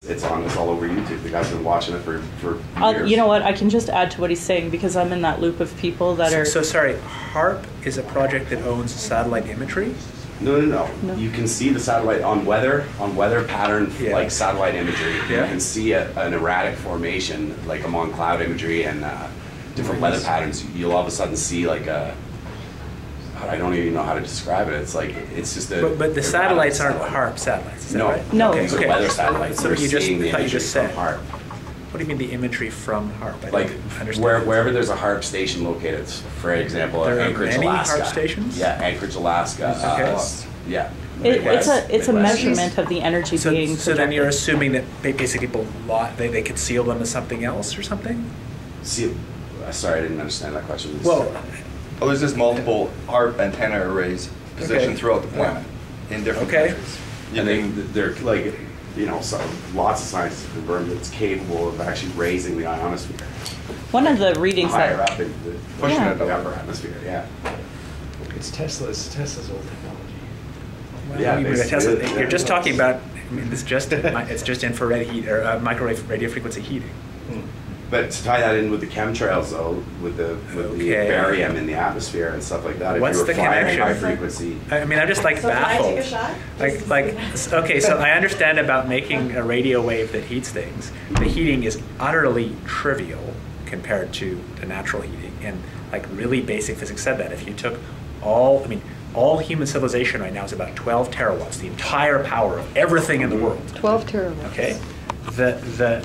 It's all over YouTube. The guy's been watching it for years. You know what? I can just add to what he's saying because I'm in that loop of people that are. So sorry, HARP is a project that owns satellite imagery? No. You can see the satellite on weather pattern, like satellite imagery. Yeah. You can see an erratic formation, like among cloud imagery and different weather patterns. You'll all of a sudden see like a. I don't even know how to describe it. It's like it's just a. But the satellites aren't HARP satellites. Is that right? No. Okay, so weather satellites. So you just said HARP. What do you mean the imagery from HARP? Like wherever there's a HARP station located, for example, Anchorage, Alaska. HARP stations? Yeah, Anchorage, Alaska. Okay. It's a measurement of the energy being projected. So then you're assuming that basically they could seal them as something else or something? Sorry, I didn't understand that question. Well, there's just multiple HARP antenna arrays positioned throughout the planet in different countries. And they're like, so lots of scientists have confirmed that it's capable of actually raising the ionosphere. One of the readings higher up in the pushing it the upper atmosphere. Yeah. It's Tesla's old technology. Well, you're just talking about. I mean, it's just infrared heat or microwave radio frequency heating. But to tie that in with the chemtrails, though, with the barium in the atmosphere and stuff like that, What's if you were the flying connection? high frequency. I mean, I'm just like baffled. Can I take a shot? Okay, so I understand about making a radio wave that heats things. The heating is utterly trivial compared to the natural heating, and like really basic physics said that if you took all human civilization right now is about 12 terawatts, the entire power of everything in the world. 12 terawatts. Okay, the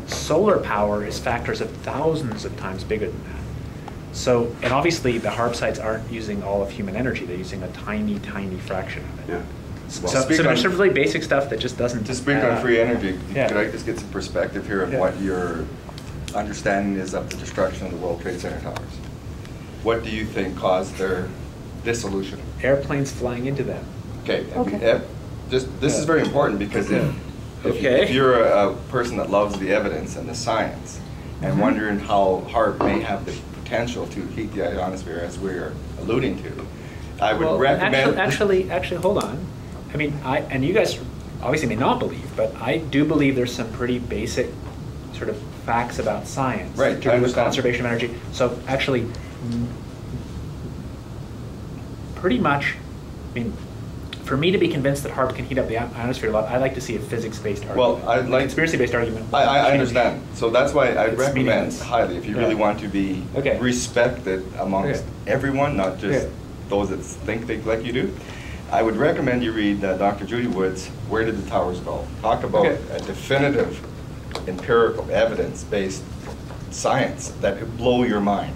solar power is factors of thousands of times bigger than that. So, and obviously the HARP sites aren't using all of human energy; they're using a tiny, tiny fraction of it. Yeah. So there's some really basic stuff that just doesn't. To speak on free energy, could I just get some perspective here of what your understanding is of the destruction of the World Trade Center towers? What do you think caused their dissolution? Airplanes flying into them. Okay. This is very important because if you're a person that loves the evidence and the science and wondering how HARP may have the potential to heat the ionosphere as we're alluding to, I would recommend... Actually, hold on. I mean, and you guys obviously may not believe, but I do believe there's some pretty basic sort of facts about science to do with conservation of energy. So actually, pretty much, I mean, for me to be convinced that HARP can heat up the ionosphere a lot, I'd like to see a physics-based argument. Well, I'd like conspiracy-based argument. I understand. So that's why I recommend meaningless. highly, if you really want to be respected amongst everyone, not just those that think they like you do, I would recommend you read Dr. Judy Wood's Where Did the Towers Go? Talk about a definitive, empirical, evidence-based science that would blow your mind.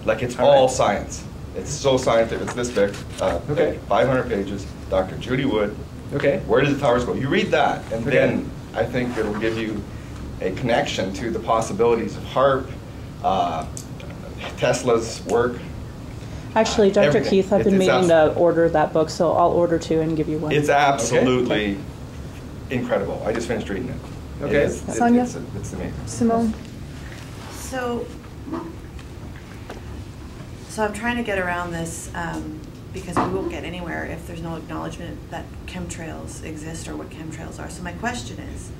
Like it's all science. It's so scientific. It's this big, 500 pages. Dr. Judy Wood. Where did the towers go? You read that, and then I think it'll give you a connection to the possibilities of HARP, Tesla's work. Actually, Dr. Keith, I've been meaning to order that book, so I'll order two and give you one. It's absolutely incredible. I just finished reading it. Okay. Sonia? It's amazing. Simone? So I'm trying to get around this because we won't get anywhere if there's no acknowledgement that chemtrails exist or what chemtrails are. So my question is,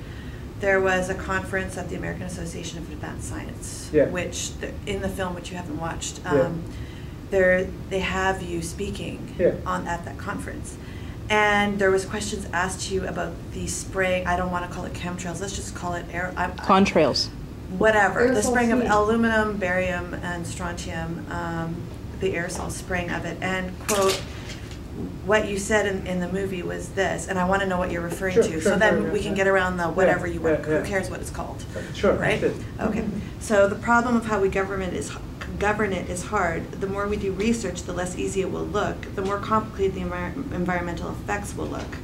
there was a conference at the American Association of Advanced Science, which in the film, which you haven't watched, they have you speaking at that conference. And there was questions asked to you about the spraying, I don't want to call it chemtrails, let's just call it contrails. Whatever, the spraying of aluminum, barium, and strontium, the aerosol spraying of it. And, quote, what you said in the movie was this, and I want to know what you're referring to, so then we can get around the whatever you want, who cares what it's called. Right? Okay. So the problem of how we govern it is hard. The more we do research, the less easy it will look. The more complicated the environmental effects will look.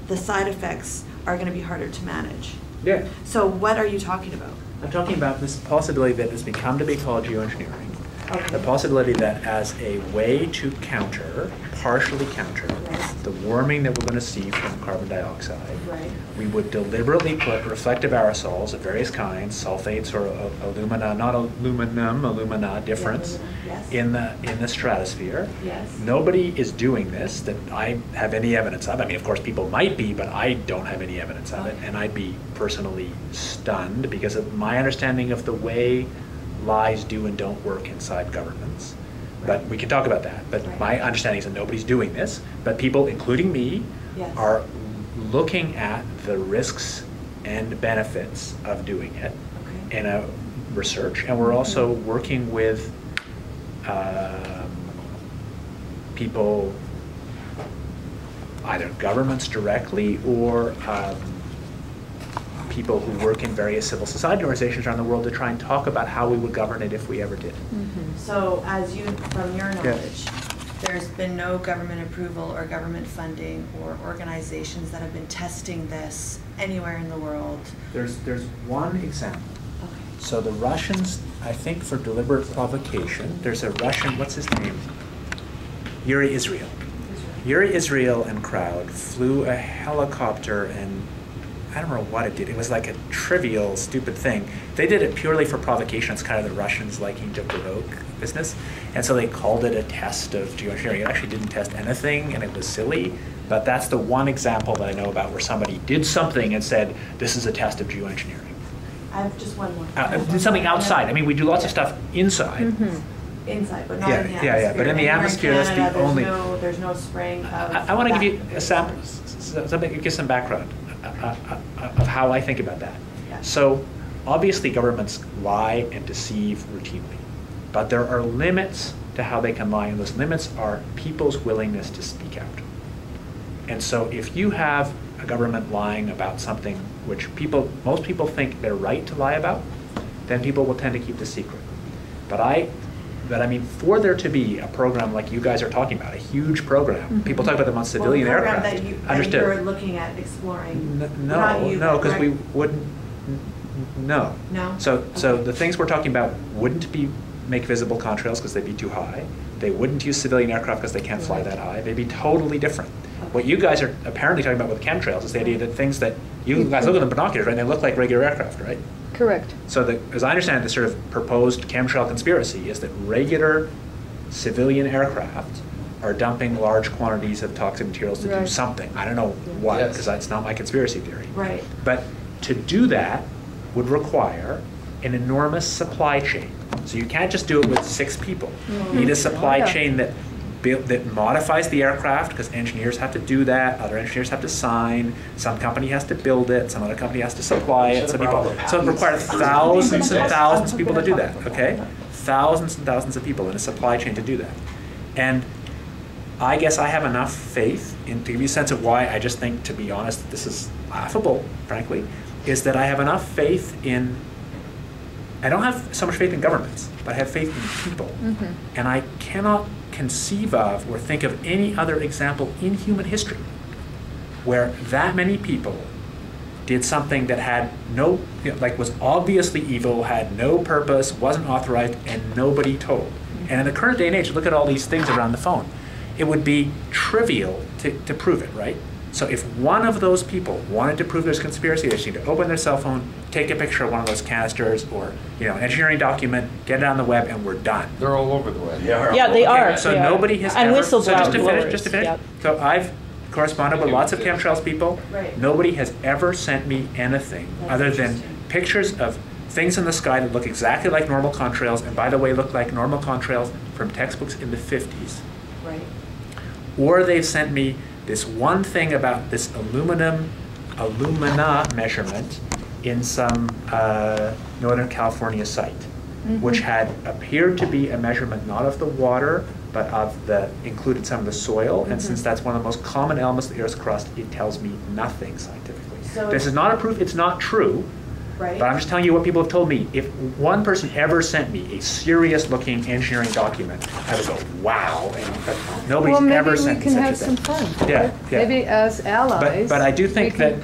The side effects are going to be harder to manage. Yeah. So what are you talking about? I'm talking about this possibility that has become to be called geoengineering, Okay. The possibility that as a way to counter, partially counter, the warming that we're going to see from carbon dioxide, Right. we would deliberately put reflective aerosols of various kinds, sulfates or alumina, not aluminum, alumina, difference, Yes. in the stratosphere. Yes. Nobody is doing this that I have any evidence of. I mean, of course, people might be, but I don't have any evidence of it, Okay. and I'd be personally stunned because of my understanding of the way lies do and don't work inside governments. But we can talk about that. But Right. my understanding is that nobody's doing this, but people, including me, Yes. are looking at the risks and benefits of doing it Okay. in a research, and we're also working with people, either governments directly or people who work in various civil society organizations around the world to try and talk about how we would govern it if we ever did. So as you, from your knowledge, there's been no government approval or government funding or organizations that have been testing this anywhere in the world? There's one example. Okay. So the Russians, I think for deliberate provocation, there's a Russian, what's his name? Yuri Israel. Yuri Israel and crowd flew a helicopter, and I don't know what it did. It was like a trivial, stupid thing. They did it purely for provocation. It's kind of the Russians liking to provoke business. And so they called it a test of geoengineering. It actually didn't test anything, and it was silly. But that's the one example that I know about where somebody did something and said, this is a test of geoengineering. I have just one more. Did something outside. I mean, we do lots of stuff inside. Inside, but not Yeah, in the yeah, atmosphere. yeah, but in the Anywhere atmosphere, that's the Canada, only- There's no spraying of. I want to that. give you a sample, something to give some background of how I think about that. Yeah. So obviously governments lie and deceive routinely, but there are limits to how they can lie, and those limits are people's willingness to speak out. And so if you have a government lying about something which most people think they're right to lie about, then people will tend to keep the secret. But I mean, for there to be a program like you guys are talking about, a huge program, people talk about them on civilian Well, the program aircraft. that you're Understood. looking at exploring. No, Not you, no, but because we right. wouldn't. No. No? So Okay. the things we're talking about wouldn't make visible contrails because they'd be too high. They wouldn't use civilian aircraft because they can't fly that high. They'd be totally different. What you guys are apparently talking about with chemtrails is the idea that things that you guys look at the binoculars, right? And they look like regular aircraft, right? Correct. So as I understand it, the sort of proposed chemtrail conspiracy is that regular civilian aircraft are dumping large quantities of toxic materials to do Right. something. I don't know what, Yes. because that's not my conspiracy theory. Right. But to do that would require an enormous supply chain. So you can't just do it with 6 people. You need a supply Yeah. chain that modifies the aircraft, because engineers have to do that, other engineers have to sign, some company has to build it, some other company has to supply it, some people. So it requires thousands and thousands of people to do that, okay? Thousands and thousands of people in a supply chain to do that. And I guess I have enough faith to give you a sense of why I just think, to be honest, this is laughable, frankly, is that I have enough faith I don't have so much faith in governments, but I have faith in people. And I cannot conceive of or think of any other example in human history where that many people did something that had was obviously evil, had no purpose, wasn't authorized, and nobody told. And in the current day and age, look at all these things around the phone. It would be trivial to prove it, right? So if one of those people wanted to prove there's conspiracy, they just need to open their cell phone, take a picture of one of those canisters or engineering document, get it on the web, and we're done. They're all over the web. Yeah, they are. So they are. nobody has and ever. So just to whistleblowers, finish. yep. So I've corresponded with lots of chemtrails people. Right. Nobody has ever sent me anything other than pictures of things in the sky that look exactly like normal contrails, and by the way, look like normal contrails from textbooks in the 50s. Right. Or they've sent me this one thing about this alumina measurement in some Northern California site, which had appeared to be a measurement not of the water, but included some of the soil. And since that's one of the most common elements of the Earth's crust, it tells me nothing scientifically. So this is not a proof, it's not true. Right. But I'm just telling you what people have told me. If one person ever sent me a serious-looking engineering document, I would go, wow. But nobody's Well, ever maybe sent we me can such a have some thing. fun. Yeah, yeah. Maybe as allies. But I do think we can that